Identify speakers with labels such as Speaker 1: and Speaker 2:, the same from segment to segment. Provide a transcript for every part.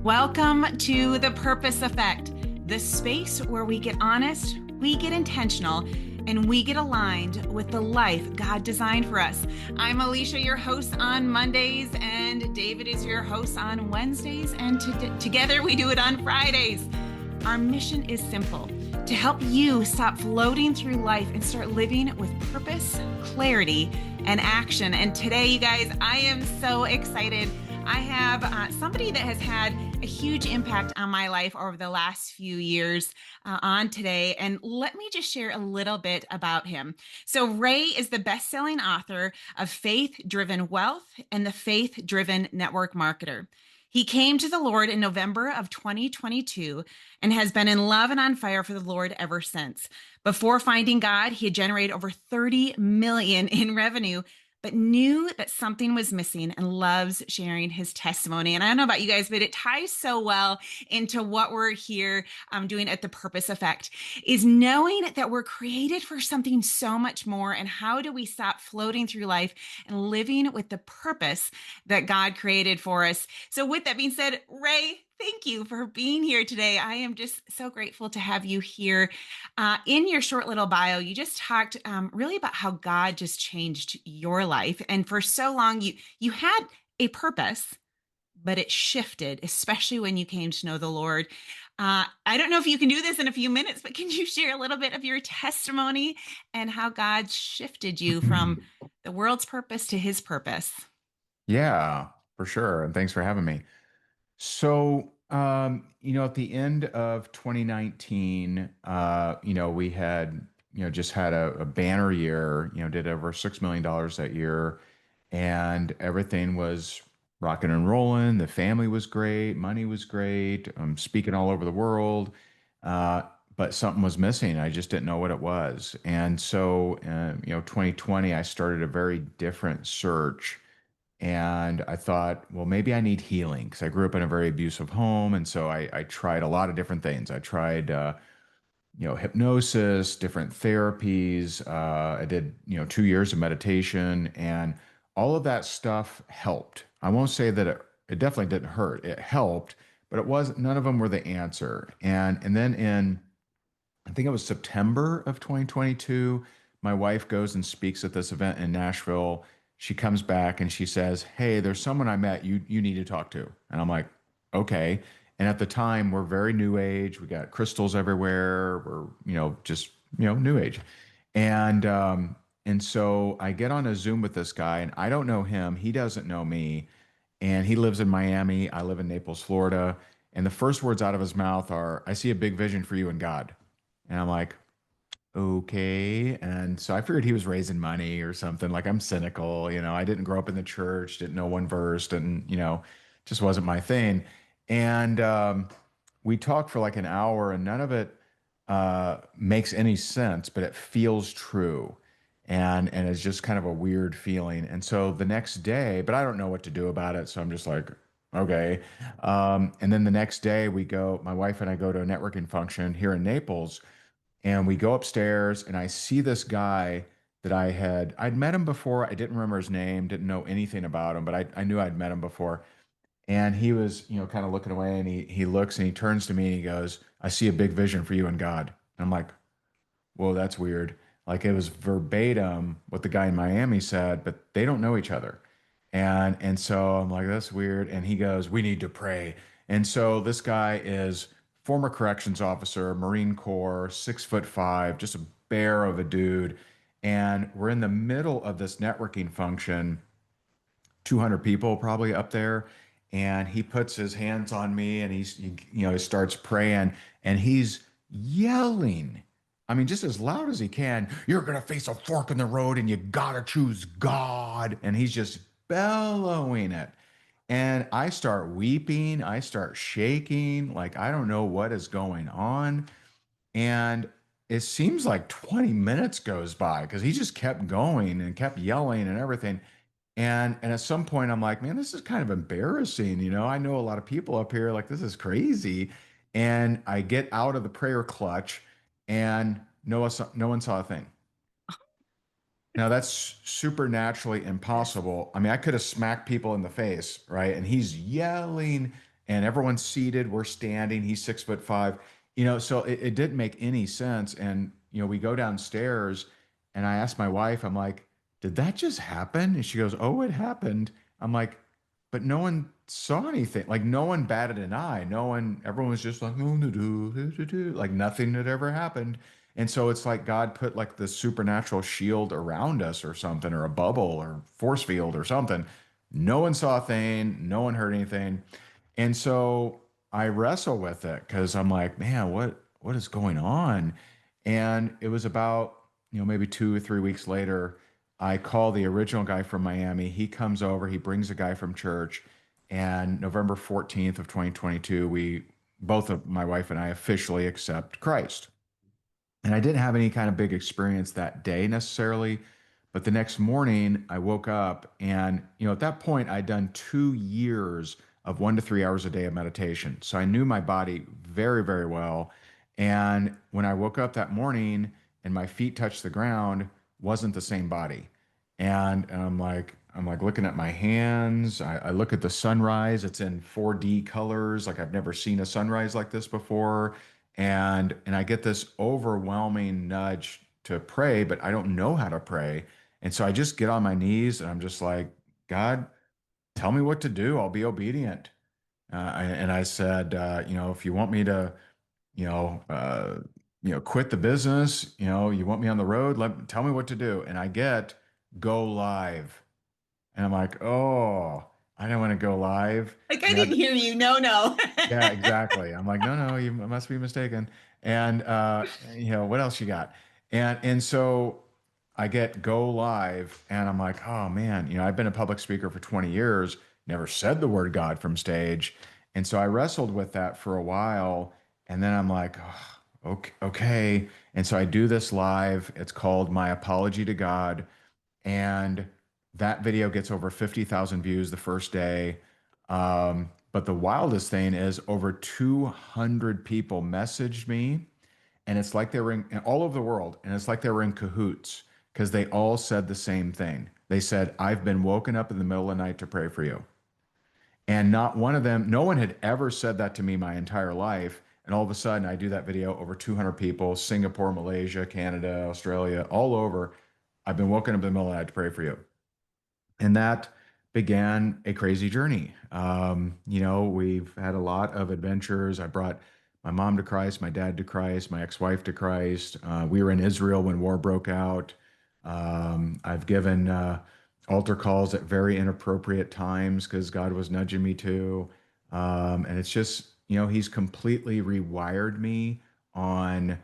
Speaker 1: Welcome to The Purpose Effect, the space where we get honest, we get intentional, and we get aligned with the life God designed for us. I'm Alesha, your host on Mondays, and David is your host on Wednesdays, and together we do it on Fridays. Our mission is simple: to help you stop floating through life and start living with purpose, clarity, and action. And today, you guys, I am so excited. I have somebody that has had a huge impact on my life over the last few years on today. And let me just share a little bit about him. So Ray is the best-selling author of Faith-Driven Wealth and the Faith-Driven Network Marketer. He came to the Lord in November of 2022 and has been in love and on fire for the Lord ever since. Before finding God, he had generated over 30 million in revenue, but knew that something was missing and loves sharing his testimony. And I don't know about you guys, but it ties so well into what we're here doing at The Purpose Effect, is knowing that we're created for something so much more. And how do we stop floating through life and living with the purpose that God created for us? So with that being said, Ray, thank you for being here today. I am just so grateful to have you here. In your short little bio, you just talked really about how God just changed your life. And for so long, you had a purpose, but it shifted, especially when you came to know the Lord. I don't know if you can do this in a few minutes, but can you share a little bit of your testimony and how God shifted you from the world's purpose to his purpose?
Speaker 2: Yeah, for sure. And thanks for having me. At the end of 2019, we had, just had a banner year, did over $6 million that year, and everything was rocking and rolling. The family was great, money was great. I'm speaking all over the world. But something was missing. I just didn't know what it was. And so, 2020, I started a very different search, and I thought, well, maybe I need healing because I grew up in a very abusive home. And so I tried a lot of different things. I tried, hypnosis, different therapies. I did, 2 years of meditation, and all of that stuff helped. I won't say that it definitely didn't hurt. It helped, but it was none of them were the answer. And then I think it was September of 2022, my wife goes and speaks at this event in Nashville. She comes back and she says, "Hey, there's someone I met you need to talk to." And I'm like, "Okay." And at the time, we're very new age. We got crystals everywhere. We're, just, new age. And so I get on a Zoom with this guy, and I don't know him. He doesn't know me. And he lives in Miami. I live in Naples, Florida. And the first words out of his mouth are, "I see a big vision for you and God." And I'm like, okay. And so I figured he was raising money or something. Like, I'm cynical, I didn't grow up in the church, didn't know one verse, and, just wasn't my thing. And we talked for like an hour, and none of it makes any sense, but it feels true. And it's just kind of a weird feeling. And so the next day, but I don't know what to do about it. So I'm just like, okay. And then the next day my wife and I go to a networking function here in Naples, and we go upstairs, and I see this guy that I'd met him before. I didn't remember his name, didn't know anything about him, but I knew I'd met him before. And he was, kind of looking away, and he looks and he turns to me and he goes, "I see a big vision for you and God." And I'm like, whoa, that's weird. Like, it was verbatim what the guy in Miami said, but they don't know each other. And so I'm like, that's weird. And he goes, "We need to pray." And so this guy is former corrections officer, Marine Corps, 6'5", just a bear of a dude. And we're in the middle of this networking function, 200 people probably up there. And he puts his hands on me, and he starts praying, and he's yelling. I mean, just as loud as he can, "You're going to face a fork in the road, and you got to choose God." And he's just bellowing it. And I start weeping. I start shaking. Like, I don't know what is going on. And it seems like 20 minutes goes by because he just kept going and kept yelling and everything. And at some point, I'm like, man, this is kind of embarrassing. I know a lot of people up here, like, this is crazy. And I get out of the prayer clutch, and no one saw a thing. Now, that's supernaturally impossible. I mean, I could have smacked people in the face, right? And he's yelling and everyone's seated, we're standing, he's 6'5", so it didn't make any sense. And, we go downstairs and I asked my wife, I'm like, did that just happen? And she goes, oh, it happened. I'm like, but no one saw anything. Like no one batted an eye. No one, everyone was just like, oh, like nothing had ever happened. And so it's like God put like the supernatural shield around us or something, or a bubble or force field or something. No one saw a thing. No one heard anything. And so I wrestle with it because I'm like, man, what is going on? And it was about, maybe 2 or 3 weeks later, I call the original guy from Miami. He comes over, he brings a guy from church, and November 14th of 2022, we both of my wife and I officially accept Christ. And I didn't have any kind of big experience that day necessarily, but the next morning I woke up and, at that point I'd done 2 years of 1 to 3 hours a day of meditation. So I knew my body very, very well. And when I woke up that morning and my feet touched the ground, wasn't the same body. And I'm like looking at my hands. I look at the sunrise. It's in 4D colors. Like I've never seen a sunrise like this before. And I get this overwhelming nudge to pray, but I don't know how to pray. And so I just get on my knees and I'm just like, God, tell me what to do. I'll be obedient. And I said, if you want me to, you know, uh, quit the business, you want me on the road, tell me what to do. And I get go live. And I'm like, oh, I don't want to go live.
Speaker 1: Like, I didn't hear you. No, no.
Speaker 2: Yeah, exactly. I'm like, no, no, you must be mistaken. And what else you got? And so I get go live and I'm like, oh man, I've been a public speaker for 20 years, never said the word God from stage. And so I wrestled with that for a while. And then I'm like, oh, okay, okay. And so I do this live. It's called My Apology to God. And that video gets over 50,000 views the first day. But the wildest thing is over 200 people messaged me, and it's like they were in all over the world, and it's like they were in cahoots because they all said the same thing. They said, I've been woken up in the middle of the night to pray for you. And not one of them, no one had ever said that to me my entire life. And all of a sudden, I do that video, over 200 people, Singapore, Malaysia, Canada, Australia, all over. I've been woken up in the middle of the night to pray for you. And that began a crazy journey. We've had a lot of adventures. I brought my mom to Christ, my dad to Christ, my ex-wife to Christ. We were in Israel when war broke out. I've given altar calls at very inappropriate times because God was nudging me to. And it's just, He's completely rewired me on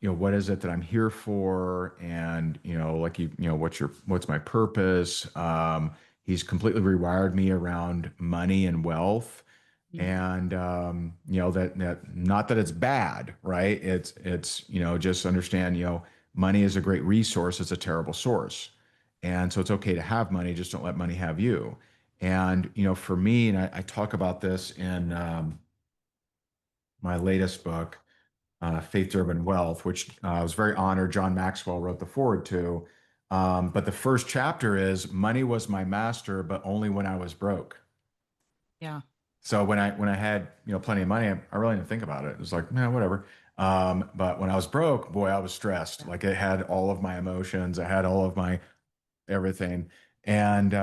Speaker 2: what is it that I'm here for? And, what's my purpose? He's completely rewired me around money and wealth. And, that not that it's bad, right? It's, just understand, money is a great resource. It's a terrible source. And so it's okay to have money. Just don't let money have you. And, for me, and I talk about this in my latest book, Faith Driven Wealth, which I was very honored John Maxwell wrote the foreword to. But the first chapter is money was my master, but only when I was broke.
Speaker 1: Yeah.
Speaker 2: So when I had plenty of money, I really didn't think about it. It was like, man, whatever. But when I was broke, boy, I was stressed. Like it had all of my emotions, I had all of my everything, and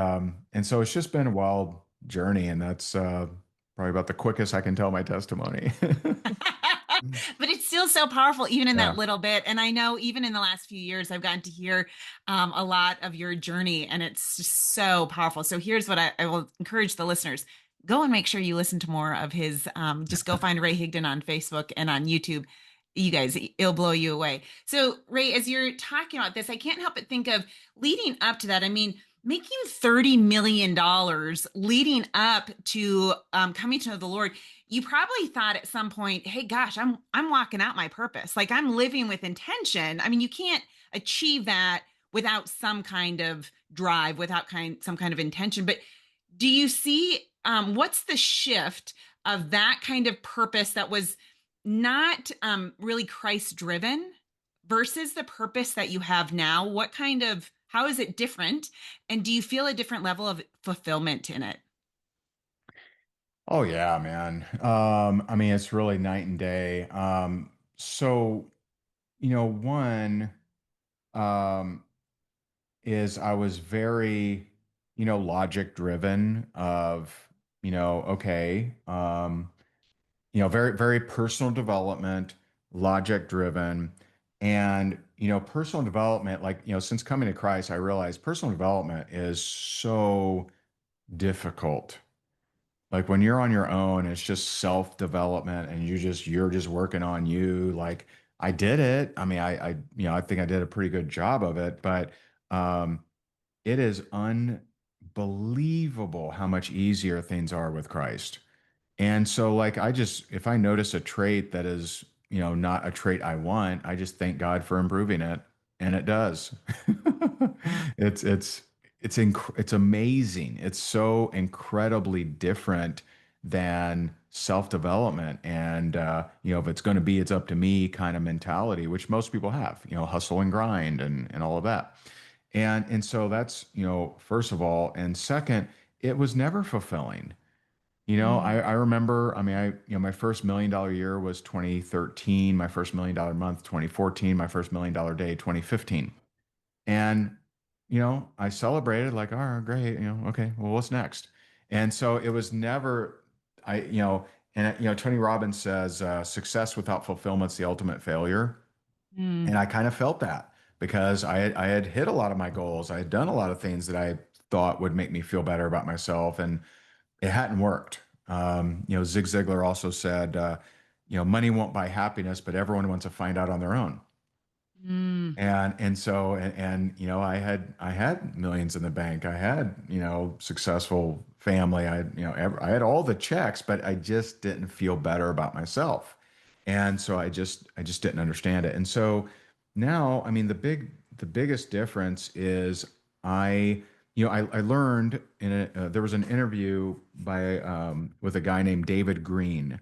Speaker 2: so it's just been a wild journey, and that's probably about the quickest I can tell my testimony.
Speaker 1: But it's still so powerful, even in that
Speaker 2: Yeah.
Speaker 1: little bit. And I know even in the last few years, I've gotten to hear a lot of your journey, and it's just so powerful. So here's what I will encourage the listeners. Go and make sure you listen to more of his. Just go find Ray Higdon on Facebook and on YouTube. You guys, it'll blow you away. So, Ray, as you're talking about this, I can't help but think of leading up to that. I mean, making $30 million leading up to coming to know the Lord, you probably thought at some point, hey, gosh, I'm walking out my purpose. Like I'm living with intention. I mean, you can't achieve that without some kind of drive, without some kind of intention. But do you see what's the shift of that kind of purpose that was not really Christ driven versus the purpose that you have now? How is it different? And do you feel a different level of fulfillment in it?
Speaker 2: Oh yeah, man. I mean, it's really night and day. So, one um, is I was very, logic driven of, okay, very, very personal development, logic driven. And, personal development, like, since coming to Christ, I realized personal development is so difficult. Like when you're on your own, it's just self-development and you're just working on you. Like I did it. I mean, I think I did a pretty good job of it, but um it is unbelievable how much easier things are with Christ. And so, like, if I notice a trait that is, not a trait I want, I just thank God for improving it. And it does. It's, it's, it's amazing. It's so incredibly different than self-development. And, if it's going to be, it's up to me kind of mentality, which most people have, hustle and grind and all of that. And so that's, first of all. And second, it was never fulfilling.
Speaker 1: Mm,
Speaker 2: I remember, I mean, my first $1 million year was 2013, my first $1 million month, 2014, my first $1 million day, 2015. And, I celebrated like, all right, great, okay, well, what's next? And so it was never, I, you know, and, Tony Robbins says, success without fulfillment's the ultimate failure. And
Speaker 1: mm,
Speaker 2: I kind of felt that because I had hit a lot of my goals. I had done a lot of things that I thought would make me feel better about myself. And it hadn't worked. Zig Ziglar also said, money won't buy happiness, but everyone wants to find out on their own.
Speaker 1: mm,
Speaker 2: And I had millions in the bank. I had, successful family. I had all the checks, but I just didn't feel better about myself. And so I just didn't understand it. And so now, I mean, the biggest difference is I learned there was an interview with a guy named David Green,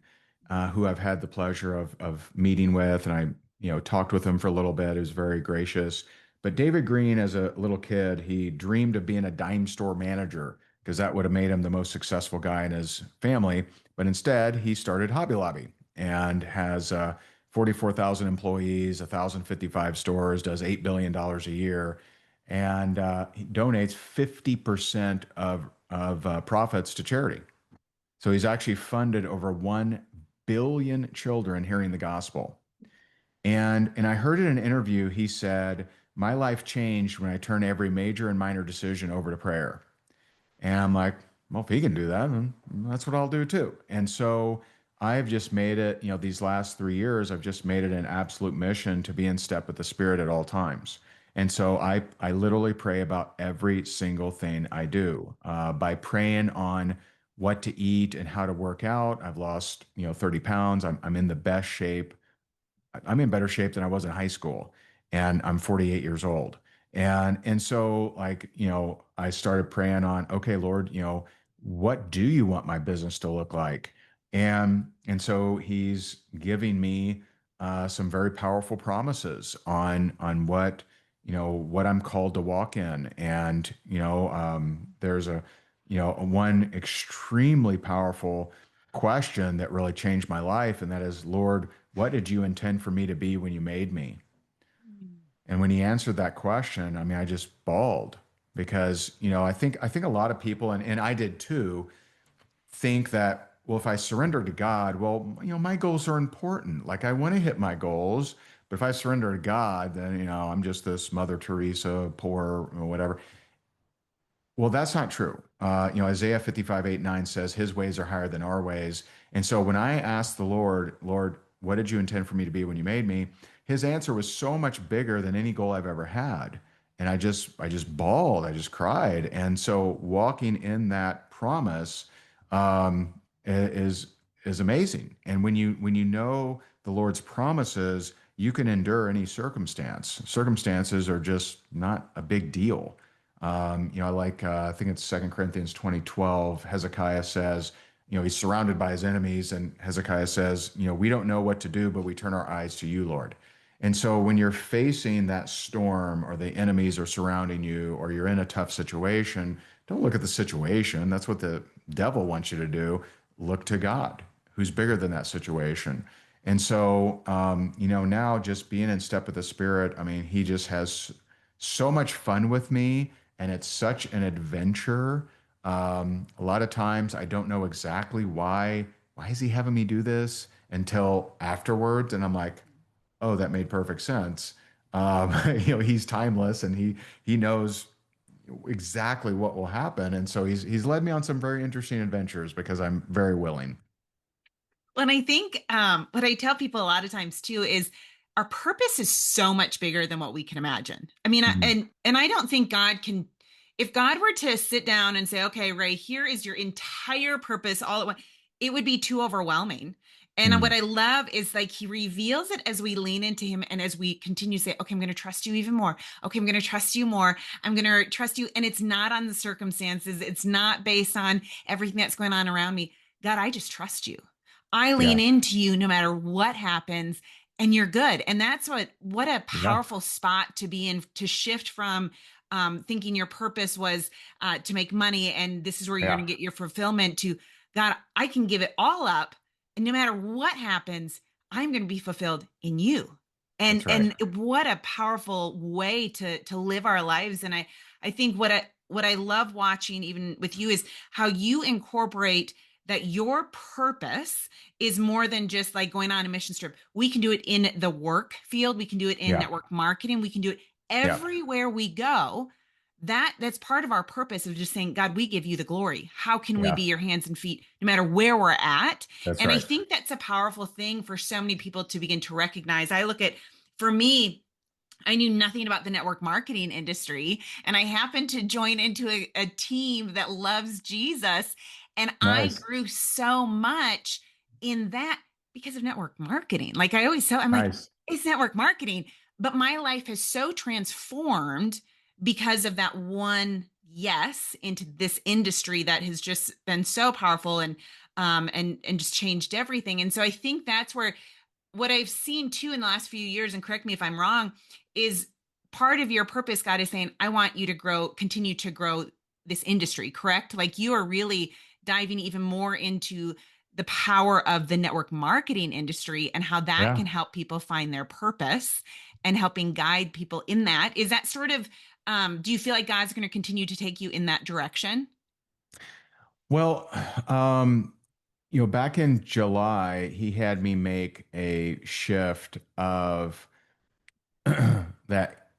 Speaker 2: who I've had the pleasure of meeting with, and I talked with him for a little bit. He was very gracious. But David Green, as a little kid, he dreamed of being a dime store manager because that would have made him the most successful guy in his family. But instead, he started Hobby Lobby and has 44,000 employees, 1,055 stores, does $8 billion dollars a year, and he donates 50% of profits to charity. So he's actually funded over 1 billion children hearing the gospel. And I heard in an interview, he said, my life changed when I turned every major and minor decision over to prayer. And I'm like, well, if he can do that, then that's what I'll do too. And so I've just made it, these last 3 years, I've just made it an absolute mission to be in step with the Spirit at all times. And so I literally pray about every single thing I do. By praying on what to eat and how to work out, I've lost, 30 pounds. I'm in the best shape. I'm in better shape than I was in high school, and I'm 48 years old. And so, like, I started praying on, okay, Lord, what do you want my business to look like? And so he's giving me some very powerful promises on what I'm called to walk in. And there's one extremely powerful question that really changed my life, and that is, Lord, what did you intend for me to be when you made me? And when he answered that question, I mean, I just bawled because, I think a lot of people, and I did too, think that, well, if I surrender to God, well, my goals are important. Like I want to hit my goals, but if I surrender to God, then, I'm just this Mother Teresa, poor, or whatever. Well, that's not true. Isaiah 55:8-9 says his ways are higher than our ways. And so when I asked the Lord, Lord, what did you intend for me to be when you made me? His answer was so much bigger than any goal I've ever had. And I just bawled, I just cried. And so walking in that promise is amazing. And when you know the Lord's promises, you can endure any circumstance. Circumstances are just not a big deal. I think it's 2 Corinthians 20:12. Hezekiah says, he's surrounded by his enemies, and Hezekiah says, we don't know what to do, but we turn our eyes to you, Lord. And so when you're facing that storm, or the enemies are surrounding you, or you're in a tough situation, don't look at the situation. That's what the devil wants you to do. look to God, who's bigger than that situation. And so, now just being in step with the Spirit, I mean, He just has so much fun with me, and it's such an adventure. A lot of times, I don't know exactly why. Why is He having me do this until afterwards? And I'm like, oh, that made perfect sense. He's timeless, and He knows exactly what will happen. And so he's led me on some very interesting adventures because I'm very willing.
Speaker 1: Well, and I think what I tell people a lot of times too is our purpose is so much bigger than what we can imagine. I mean,
Speaker 2: Mhm.
Speaker 1: and I don't think God can. If God were to sit down and say, "Okay, Ray, here is your entire purpose all at once," it would be too overwhelming. And what
Speaker 2: Mm.
Speaker 1: I love is like He reveals it as we lean into Him and as we continue to say, "Okay, I'm going to trust you even more. Okay, I'm going to trust you more. I'm going to trust you." And it's not on the circumstances. It's not based on everything that's going on around me. God, I just trust you. I lean
Speaker 2: Yeah.
Speaker 1: into you no matter what happens, and you're good. And that's what a
Speaker 2: Yeah.
Speaker 1: powerful spot to be in, to shift from thinking your purpose was to make money and this is where you're
Speaker 2: Yeah.
Speaker 1: going to get your fulfillment, to God, I can give it all up, and no matter what happens, I'm going to be fulfilled in you.
Speaker 2: That's right.
Speaker 1: And what a powerful way to live our lives. And I think what I love watching even with you is how you incorporate that your purpose is more than just like going on a mission trip. We can do it in the work field. We can do it in
Speaker 2: Yeah.
Speaker 1: network marketing. We can do it
Speaker 2: Yeah.
Speaker 1: everywhere we go. That's part of our purpose of just saying, God, we give you the glory. How can we
Speaker 2: Yeah.
Speaker 1: be your hands and feet no matter where we're at?
Speaker 2: That's
Speaker 1: And I
Speaker 2: right.
Speaker 1: think that's a powerful thing for so many people to begin to recognize. I look at, for me, I knew nothing about the network marketing industry, and I happened to join into a team that loves Jesus. And I
Speaker 2: Nice.
Speaker 1: grew so much in that because of network marketing. Like I always tell, I'm like,
Speaker 2: Nice.
Speaker 1: it's network marketing, but my life has so transformed because of that one yes into this industry that has just been so powerful and just changed everything. And so I think that's where what I've seen too in the last few years, and correct me if I'm wrong, is part of your purpose, God is saying, I want you to grow, continue to grow this industry, correct? Like you are really diving even more into the power of the network marketing industry and how that
Speaker 2: Yeah.
Speaker 1: can help people find their purpose and helping guide people in that. Is that sort of, do you feel like God's going to continue to take you in that direction?
Speaker 2: Well, um, back in July, he had me make a shift of that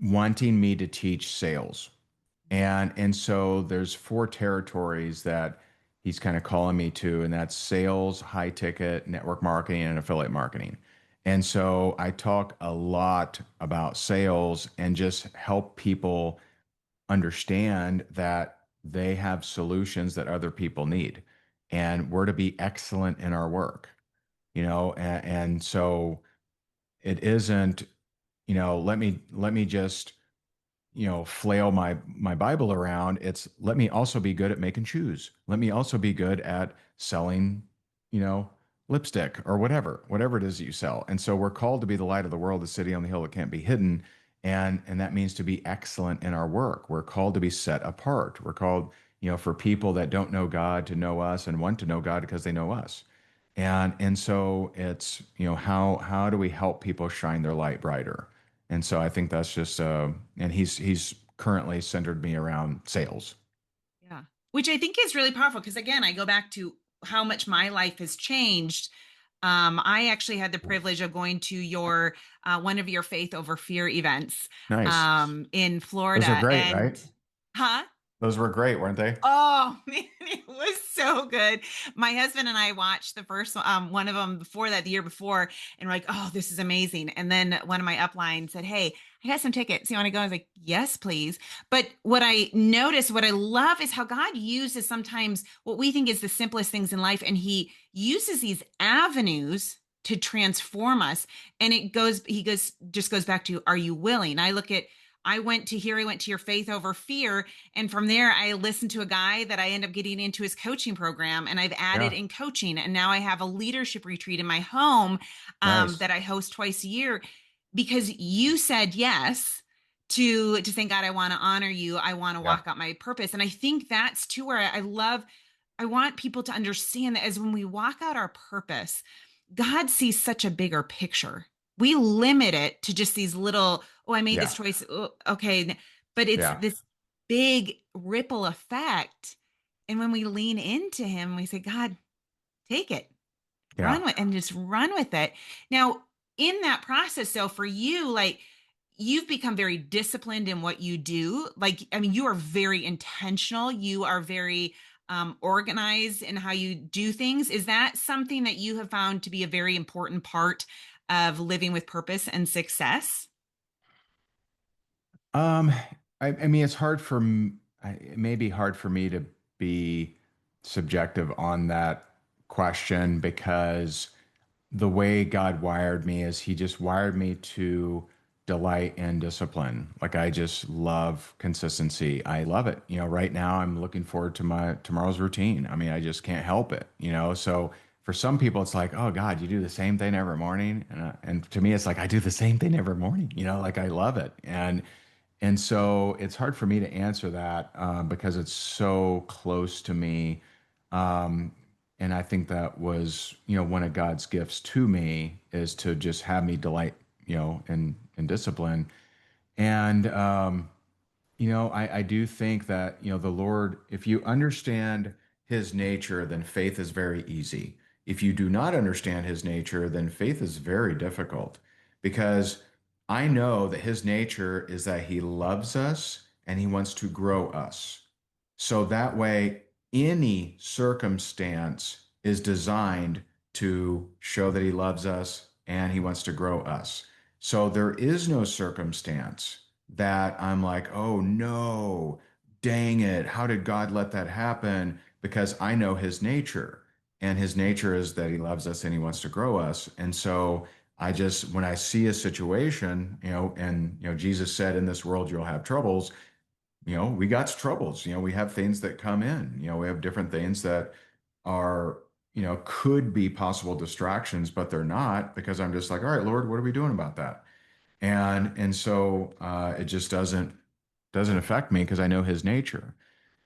Speaker 2: wanting me to teach sales. And so there's four territories that he's kind of calling me to, and that's sales, high ticket, network marketing, and affiliate marketing. And so I talk a lot about sales and just help people understand that they have solutions that other people need. And we're to be excellent in our work, and so it isn't, let me just flail my Bible around. It's let me also be good at making shoes. Let me also be good at selling, you know, lipstick or whatever it is that you sell. And so we're called to be the light of the world, the city on the hill that can't be hidden. And that means to be excellent in our work. We're called to be set apart. We're called, for people that don't know God to know us and want to know God because they know us. And so it's, how do we help people shine their light brighter? And so I think that's just and he's currently centered me around sales.
Speaker 1: Yeah. Which I think is really powerful because again, I go back to how much my life has changed. I actually had the privilege of going to your one of your faith over fear events
Speaker 2: Nice.
Speaker 1: in
Speaker 2: Those are
Speaker 1: Florida.
Speaker 2: great,
Speaker 1: And
Speaker 2: right?
Speaker 1: huh?
Speaker 2: Those were great, weren't they?
Speaker 1: Oh man, it was so good. My husband and I watched the first one of them before that, the year before, and we're like, oh, this is amazing. And then one of my upline said, hey, I got some tickets. You want to go? I was like, yes, please. But what I noticed, what I love is how God uses sometimes what we think is the simplest things in life, and He uses these avenues to transform us. And just goes back to, are you willing? I went to your faith over fear. And from there, I listened to a guy that I end up getting into his coaching program, and I've added
Speaker 2: Yeah.
Speaker 1: in coaching. And now I have a leadership retreat in my home
Speaker 2: Nice.
Speaker 1: that I host twice a year because you said yes to saying, God, I want to honor you. I want to
Speaker 2: Yeah.
Speaker 1: walk out my purpose. And I think that's too where I love. I want people to understand that as when we walk out our purpose, God sees such a bigger picture. We limit it to just these little, oh, I made this
Speaker 2: Yeah.
Speaker 1: choice. Oh, okay. But it's
Speaker 2: Yeah.
Speaker 1: this big ripple effect. And when we lean into him, we say, God, take it,
Speaker 2: Yeah.
Speaker 1: and just run with it. Now, in that process, though, for you, like you've become very disciplined in what you do. Like, I mean, you are very intentional. You are very organized in how you do things. Is that something that you have found to be a very important part of living with purpose and success?
Speaker 2: Um, I mean, it's hard for it may be hard for me to be subjective on that question because the way God wired me is He just wired me to delight in discipline. Like I just love consistency. I love it. Right now I'm looking forward to my tomorrow's routine. I mean, I just can't help it. So for some people, it's like, oh God, you do the same thing every morning, and to me, it's like I do the same thing every morning. Like I love it, and so it's hard for me to answer that because it's so close to me. Um, and I think that was, one of God's gifts to me is to just have me delight, in discipline. And, I do think that, the Lord, if you understand his nature, then faith is very easy. If you do not understand his nature, then faith is very difficult because I know that his nature is that he loves us and he wants to grow us. So that way, any circumstance is designed to show that he loves us and he wants to grow us. So there is no circumstance that I'm like, oh no, dang it, how did God let that happen? Because I know his nature, and his nature is that he loves us and he wants to grow us. And so I just, when I see a situation, and, Jesus said, in this world, you'll have troubles. We got troubles. We have things that come in. We have different things that are, could be possible distractions, but they're not because I'm just like, all right, Lord, what are we doing about that? And so it just doesn't affect me because I know his nature.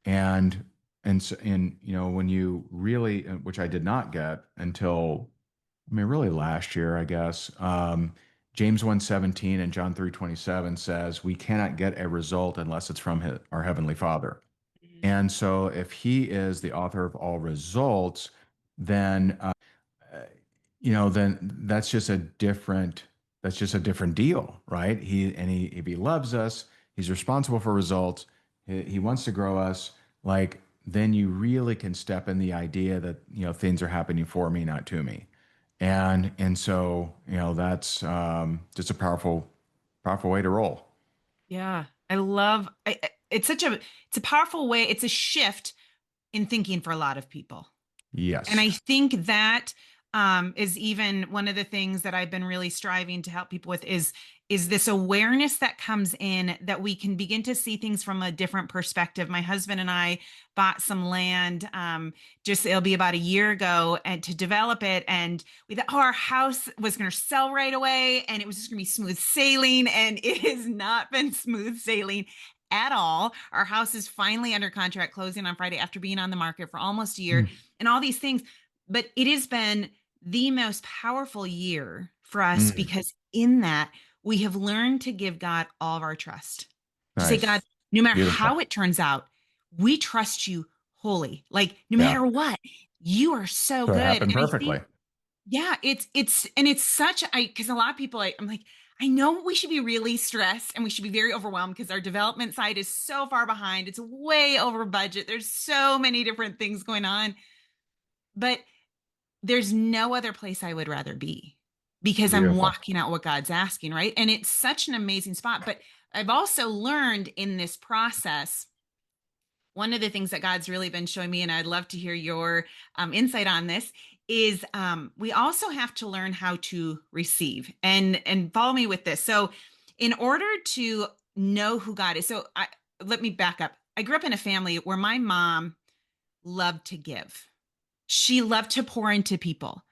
Speaker 2: And when you really, which I did not get until, I mean, really last year, I guess. James 1:17 and John 3:27 says we cannot get a result unless it's from our Heavenly Father.
Speaker 1: Mhm.
Speaker 2: And so if he is the author of all results, then uh, then that's just a different deal, right? If he loves us, he's responsible for results. He wants to grow us. Like then you really can step in the idea that things are happening for me, not to me, and so that's just a powerful way to roll.
Speaker 1: Yeah, it's it's a powerful way. It's a shift in thinking for a lot of people. And
Speaker 2: Yes.
Speaker 1: I think that is even one of the things that I've been really striving to help people with is this awareness that comes in that we can begin to see things from a different perspective. My husband and I bought some land just it'll be about a year ago and to develop it and we thought our house was going to sell right away and it was just going to be smooth sailing and it has not been smooth sailing at all. Our house is finally under contract closing on Friday after being on the market for almost a year
Speaker 2: Mm.
Speaker 1: and all these things. But it has been the most powerful year for us
Speaker 2: Mm.
Speaker 1: because in that we have learned to give God all of our trust. To say, God,
Speaker 2: Nice.
Speaker 1: no matter how
Speaker 2: Beautiful.
Speaker 1: it turns out, we trust you wholly. Like no
Speaker 2: Yeah.
Speaker 1: matter what, you are so
Speaker 2: So it
Speaker 1: good.
Speaker 2: happened
Speaker 1: And I
Speaker 2: perfectly.
Speaker 1: think, yeah, it's such I because a lot of people I'm like, I know we should be really stressed and we should be very overwhelmed because our development side is so far behind. It's way over budget. There's so many different things going on. But there's no other place I would rather be because I'm
Speaker 2: Beautiful.
Speaker 1: walking out what God's asking, right? And it's such an amazing spot. But I've also learned in this process, one of the things that God's really been showing me, and I'd love to hear your insight on this, is we also have to learn how to receive and follow me with this. So, in order to know who God is, let me back up. I grew up in a family where my mom loved to give. She loved to pour into people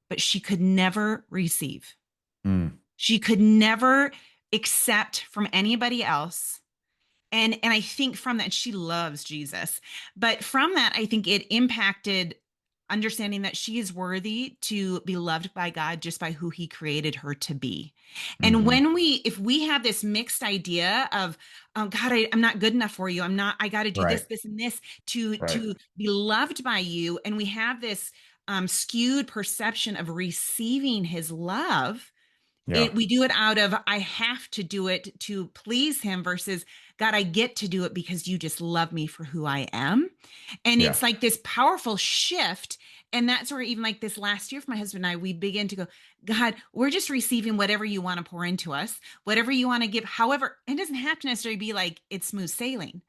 Speaker 1: but she could never receive.
Speaker 2: Mm.
Speaker 1: She could never accept from anybody else. And I think from that, she loves Jesus. But from that, I think it impacted understanding that she is worthy to be loved by God just by who he created her to be. And
Speaker 2: Hmm.
Speaker 1: if we have this mixed idea of, oh God, I'm not good enough for you. I got to do
Speaker 2: Right.
Speaker 1: this, and this
Speaker 2: Right.
Speaker 1: to be loved by you. And we have this skewed perception of receiving his love.
Speaker 2: Yeah.
Speaker 1: We do it out of I have to do it to please him versus God, I get to do it because you just love me for who I am. And
Speaker 2: Yeah.
Speaker 1: it's like this powerful shift. And that's where even like this last year for my husband and I, we begin to go, God, we're just receiving whatever you want to pour into us, whatever you want to give. However, it doesn't have to necessarily be like it's smooth sailing.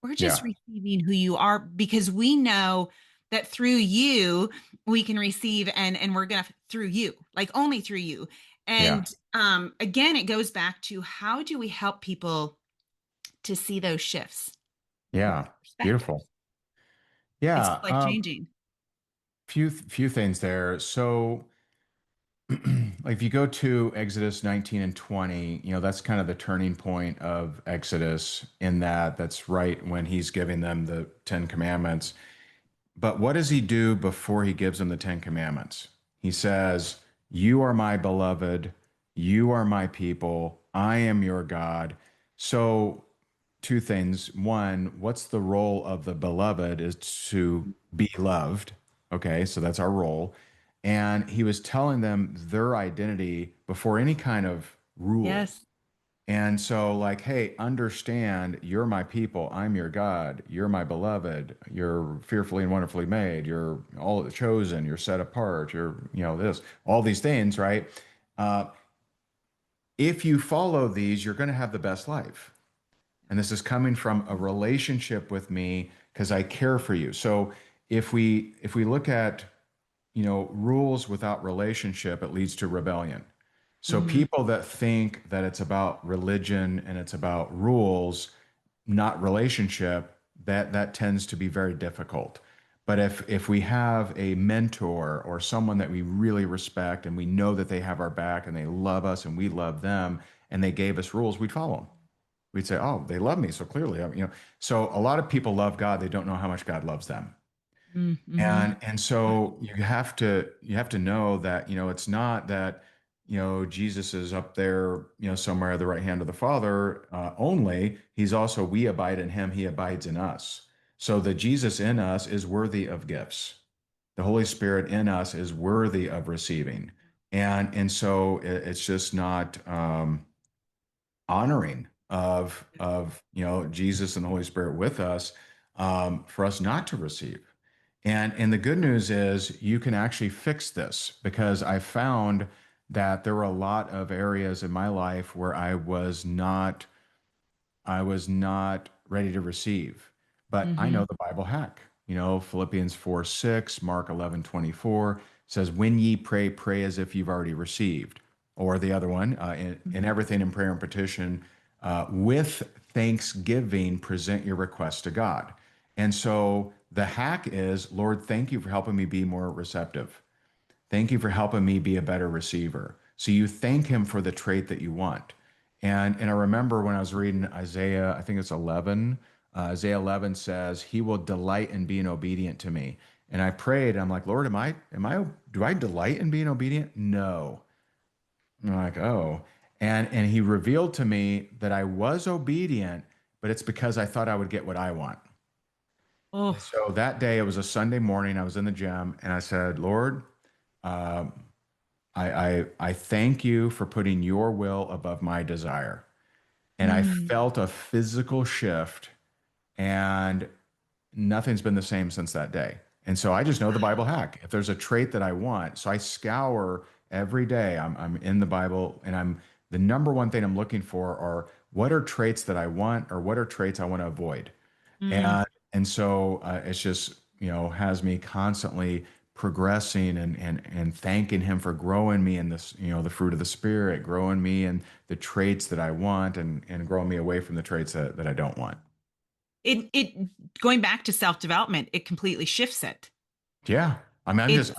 Speaker 1: We're just
Speaker 2: Yeah.
Speaker 1: receiving who you are because we know that through you we can receive, and we're gonna through you, like only through you.
Speaker 2: Yeah.
Speaker 1: And again, it goes back to how do we help people to see those shifts in
Speaker 2: Yeah.
Speaker 1: perspective?
Speaker 2: Beautiful.
Speaker 1: It's
Speaker 2: Yeah.
Speaker 1: life changing.
Speaker 2: Few things there. So, like if you go to Exodus 19 and 20, that's kind of the turning point of Exodus in that that's right when he's giving them the 10 commandments. But what does he do before he gives them the 10 commandments? He says, "You are my beloved, you are my people, I am your God." So, two things. One, what's the role of the beloved is to be loved. Okay, so that's our role. And he was telling them their identity before any kind of rule.
Speaker 1: Yes.
Speaker 2: And so, like, hey, understand you're my people. I'm your God. You're my beloved. You're fearfully and wonderfully made. You're all chosen. You're set apart. This, all these things, right? Uh, if you follow these, you're going to have the best life. And this is coming from a relationship with me because I care for you. So if we look at rules without relationship, it leads to rebellion. So
Speaker 1: Hmm.
Speaker 2: people that think that it's about religion and it's about rules, not relationship, that tends to be very difficult. But if we have a mentor or someone that we really respect and we know that they have our back and they love us and we love them and they gave us rules, we'd follow them. We'd say, "Oh, they love me, so clearly, So a lot of people love God; they don't know how much God loves them.
Speaker 1: Mm-hmm.
Speaker 2: And so you have to know that it's not that Jesus is up there somewhere at the right hand of the Father only. He's also we abide in Him; He abides in us. So the Jesus in us is worthy of gifts. The Holy Spirit in us is worthy of receiving, and so it's just not honoring of Jesus and the Holy Spirit with us for us not to receive. And the good news is you can actually fix this because I found that there were a lot of areas in my life where I was not ready to receive. But I
Speaker 1: Hmm.
Speaker 2: know the Bible hack. Philippians 4:6, Mark 11:24 says, "When ye pray, pray as if you've already received." Or the other one, in everything in prayer and petition, with thanksgiving, present your request to God. And so the hack is, Lord, thank you for helping me be more receptive. Thank you for helping me be a better receiver. So you thank him for the trait that you want. And I remember when I was reading Isaiah, I think it's 11. Isaiah 11 says, "He will delight in being obedient to me." And I prayed, I'm like, "Lord, do I delight in being obedient?" No. I'm like, "Oh." And he revealed to me that I was obedient, but it's because I thought I would get what I want.
Speaker 1: Oh.
Speaker 2: And so that day, it was a Sunday morning. I was in the gym and I said, "Lord, um, I thank you for putting your will above my desire." And I
Speaker 1: Mm.
Speaker 2: felt a physical shift, and nothing's been the same since that day. And so I just know the Bible hack. If there's a trait that I want, so I scour every day. I'm in the Bible, and the number one thing I'm looking for are what are traits that I want or what are traits I want to avoid.
Speaker 1: Mm.
Speaker 2: And so it's just has me constantly progressing and thanking him for growing me in this the fruit of the spirit, growing me in the traits that I want, and growing me away from the traits that I don't want.
Speaker 1: It going back to self-development, it completely shifts it.
Speaker 2: Yeah. I mean,
Speaker 1: It's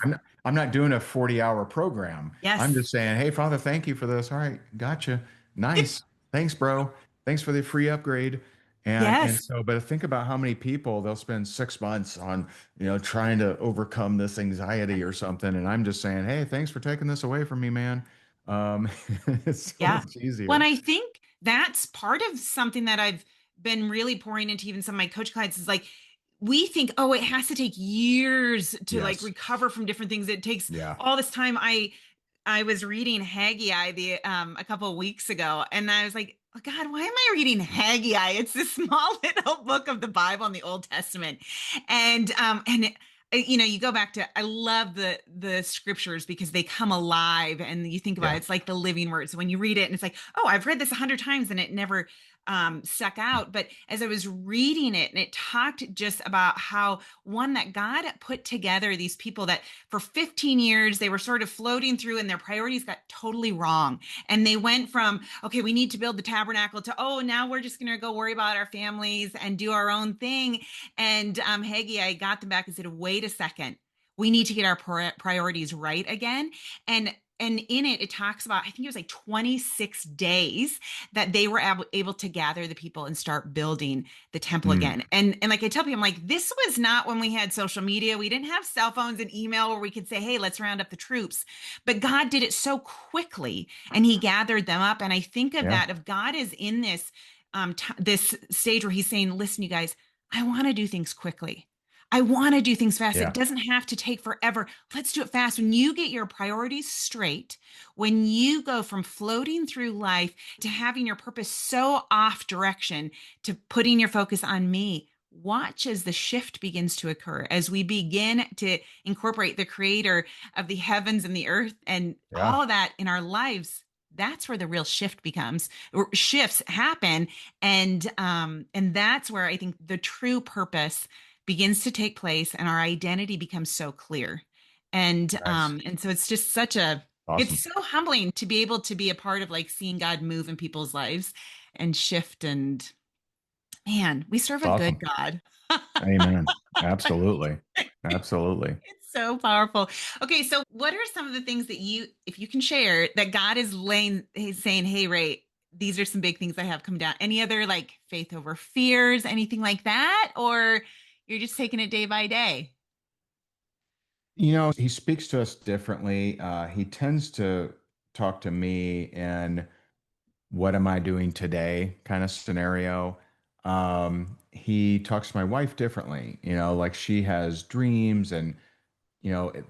Speaker 2: I'm not doing a 40-hour program. I'm
Speaker 1: yes.
Speaker 2: just saying, "Hey, Father, thank you for this. All right, gotcha. Nice. Thanks, bro. Thanks for the free upgrade." And
Speaker 1: Yes.
Speaker 2: so, but think about how many people they'll spend 6 months on, trying to overcome this anxiety or something. And I'm just saying, hey, thanks for taking this away from me, man. Um, it's so
Speaker 1: Yeah.
Speaker 2: much
Speaker 1: Well, and
Speaker 2: easier.
Speaker 1: I think that's part of something that I've been really pouring into even some of my coach clients is like, we think, oh, it has to take years to like
Speaker 2: Yes.
Speaker 1: recover from different things. It takes
Speaker 2: Yeah.
Speaker 1: all this time. I was reading Haggai a couple of weeks ago, and I was like, oh God, why am I reading Haggai? It's this small little book of the Bible in the Old Testament, and you go back to I love the scriptures because they come alive, and you think about
Speaker 2: Yeah.
Speaker 1: it, it's like the living word. So when you read it, and it's like, oh, I've read this 100 times, and it never stuck out. But as I was reading it, and it talked just about how one that God put together these people that for 15 years they were sort of floating through and their priorities got totally wrong, and they went from, okay, we need to build the tabernacle, to, oh, now we're just going to go worry about our families and do our own thing. And Haggai got them back and said, wait a second, we need to get our priorities right again. And in it talks about, I think it was like 26 days that they were able to gather the people and start building the temple
Speaker 2: Mm.
Speaker 1: again. And like I tell people, I'm like, this was not when we had social media. We didn't have cell phones and email where we could say, hey, let's round up the troops. But God did it so quickly, and he gathered them up. And I think of
Speaker 2: Yeah.
Speaker 1: that, if God is in this this stage where he's saying, listen, you guys, I want to do things quickly. I want to do things fast. It
Speaker 2: Yeah.
Speaker 1: doesn't have to take forever. Let's do it fast. When you get your priorities straight, when you go from floating through life to having your purpose so off direction to putting your focus on me, watch as the shift begins to occur, as we begin to incorporate the creator of the heavens and the earth and
Speaker 2: Yeah.
Speaker 1: all of that in our lives. That's where the real shift becomes, or shifts happen. And that's where I think the true purpose begins to take place and our identity becomes so clear.
Speaker 2: Nice.
Speaker 1: And so it's just such a it's
Speaker 2: Awesome.
Speaker 1: so humbling to be able to be a part of like seeing God move in people's lives and shift. And man, we serve
Speaker 2: It's
Speaker 1: a good
Speaker 2: awesome.
Speaker 1: God.
Speaker 2: Amen. Absolutely. Absolutely.
Speaker 1: It's so powerful. Okay, so what are some of the things that you, if you can share, that God is laying, he's saying, hey, Ray, these are some big things I have come down. Any other like faith over fears, anything like that? Or you're just taking it day by day?
Speaker 2: He speaks to us differently. He tends to talk to me in what am I doing today kind of scenario. He talks to my wife differently, like she has dreams. And,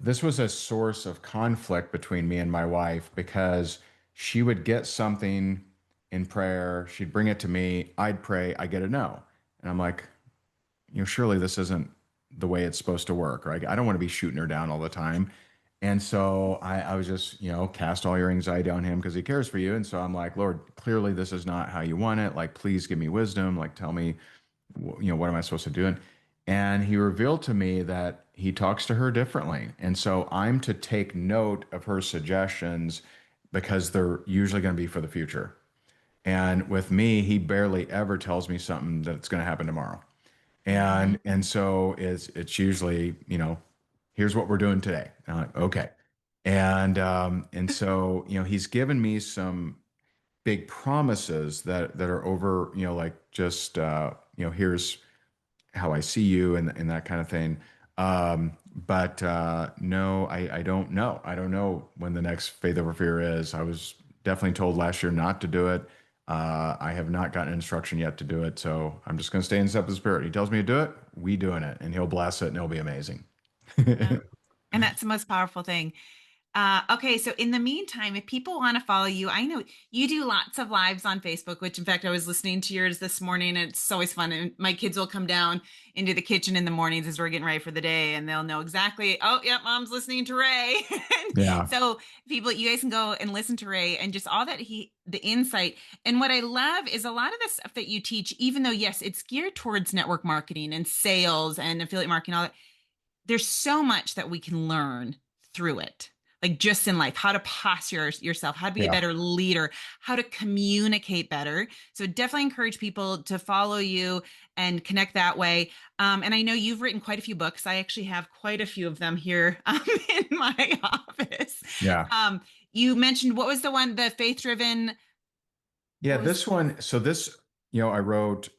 Speaker 2: this was a source of conflict between me and my wife because she would get something in prayer, she'd bring it to me, I'd pray, I get a no. And I'm like, surely this isn't the way it's supposed to work, right? I don't want to be shooting her down all the time. And so I was just, cast all your anxiety on him because he cares for you. And so I'm like, Lord, clearly this is not how you want it. Like, please give me wisdom. Like, tell me, what am I supposed to do? And he revealed to me that he talks to her differently. And so I'm to take note of her suggestions because they're usually going to be for the future. And with me, he barely ever tells me something that's going to happen tomorrow.
Speaker 1: Mhm.
Speaker 2: And so it's usually, here's what we're doing today. And I'm like, okay. And so, he's given me some big promises that are over, like just here's how I see you and that kind of thing. But no, I don't know. I don't know when the next Faith Over Fear is. I was definitely told last year not to do it. I have not gotten instruction yet to do it, so I'm just going to stay in step with the Spirit. He tells me to do it, we doing it, and He'll bless it, and it'll be amazing.
Speaker 1: Yeah. And that's the most powerful thing. Okay, so in the meantime, if people want to follow you, I know you do lots of lives on Facebook, which in fact, I was listening to yours this morning, and it's always fun. And my kids will come down into the kitchen in the mornings as we're getting ready for the day, and they'll know exactly, oh, yeah, mom's listening to Ray. And
Speaker 2: Yeah,
Speaker 1: so people, you guys can go and listen to Ray and just all that the insight. And what I love is a lot of the stuff that you teach, even though, yes, it's geared towards network marketing and sales and affiliate marketing, all that, there's so much that we can learn through it, like just in life, how to posture yourself, how to be a
Speaker 2: yeah.
Speaker 1: better leader, how to communicate better. So definitely encourage people to follow you and connect that way. And I know you've written quite a few books. I actually have quite a few of them here in my office.
Speaker 2: Yeah.
Speaker 1: You mentioned, what was the one, the faith driven,
Speaker 2: Yeah,
Speaker 1: what was,
Speaker 2: this one. So this I wrote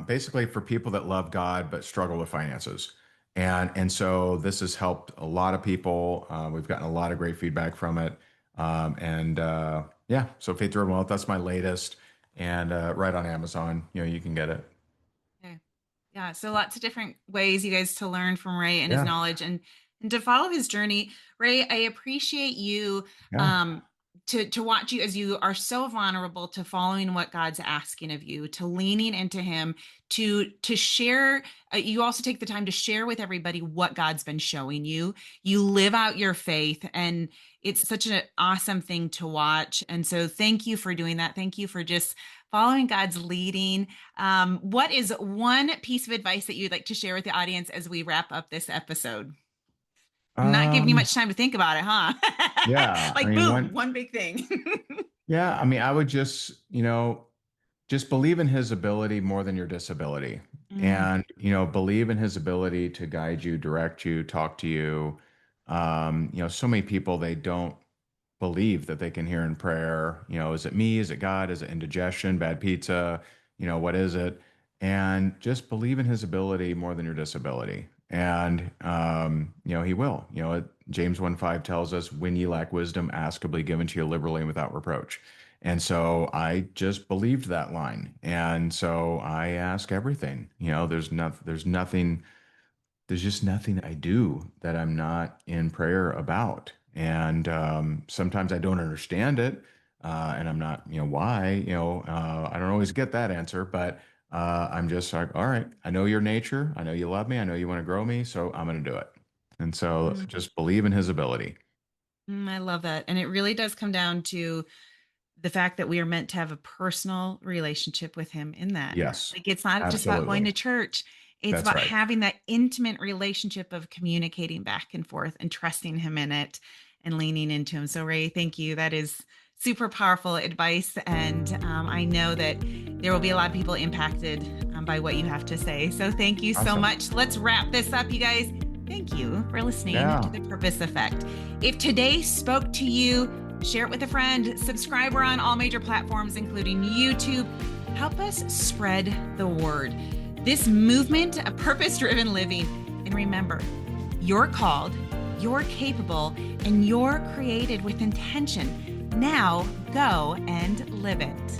Speaker 2: basically for people that love God but struggle with finances. And so this has helped a lot of people. We've gotten a lot of great feedback from it. And yeah, so Faith Driven Wealth, that's my latest. And right on Amazon, you can get it.
Speaker 1: Okay. Yeah, so lots of different ways you guys to learn from Ray and his
Speaker 2: Yeah.
Speaker 1: knowledge and to follow his journey. Ray, I appreciate you
Speaker 2: Yeah.
Speaker 1: um to watch you as you are so vulnerable to following what God's asking of you, to leaning into him, to share you also take the time to share with everybody what God's been showing you. You live out your faith, and it's such an awesome thing to watch. And so thank you for doing that. Thank you for just following God's leading. What is one piece of advice that you'd like to share with the audience as we wrap up this episode? I'm not giving you
Speaker 2: Um,
Speaker 1: much time to think about it, huh?
Speaker 2: yeah. I
Speaker 1: Like,
Speaker 2: mean,
Speaker 1: boom,
Speaker 2: one,
Speaker 1: one big thing.
Speaker 2: yeah. I mean, I would just believe in his ability more than your disability.
Speaker 1: Mm,
Speaker 2: And, believe in his ability to guide you, direct you, talk to you. So many people, they don't believe that they can hear in prayer. Is it me? Is it God? Is it indigestion, bad pizza? What is it? And just believe in his ability more than your disability. And, he will. James 1:5 tells us, when ye lack wisdom, ask, it'll be given to you liberally and without reproach. And so I just believed that line. And so I ask everything. There's just nothing I do that I'm not in prayer about. And sometimes I don't understand it. And I'm not, why, I don't always get that answer, but I'm just like, all right, I know your nature. I know you love me. I know you want to grow me. So I'm going to do it. And so
Speaker 1: mm,
Speaker 2: just believe in his ability.
Speaker 1: I love that. And it really does come down to the fact that we are meant to have a personal relationship with him in that.
Speaker 2: Yes,
Speaker 1: Like, it's not just about going
Speaker 2: absolutely.
Speaker 1: to church. It's
Speaker 2: That's
Speaker 1: about
Speaker 2: right.
Speaker 1: having that intimate relationship of communicating back and forth and trusting him in it and leaning into him. So, Ray, thank you. That is super powerful advice. And I know that there will be a lot of people impacted by what you have to say. So, thank you so
Speaker 2: Awesome.
Speaker 1: much. Let's wrap this up, you guys. Thank you for listening to
Speaker 2: Yeah.
Speaker 1: The Purpose Effect. If today spoke to you, share it with a friend. Subscribe. We're on all major platforms, including YouTube. Help us spread the word. This movement of purpose-driven living. And remember, you're called, you're capable, and you're created with intention. Now go and live it.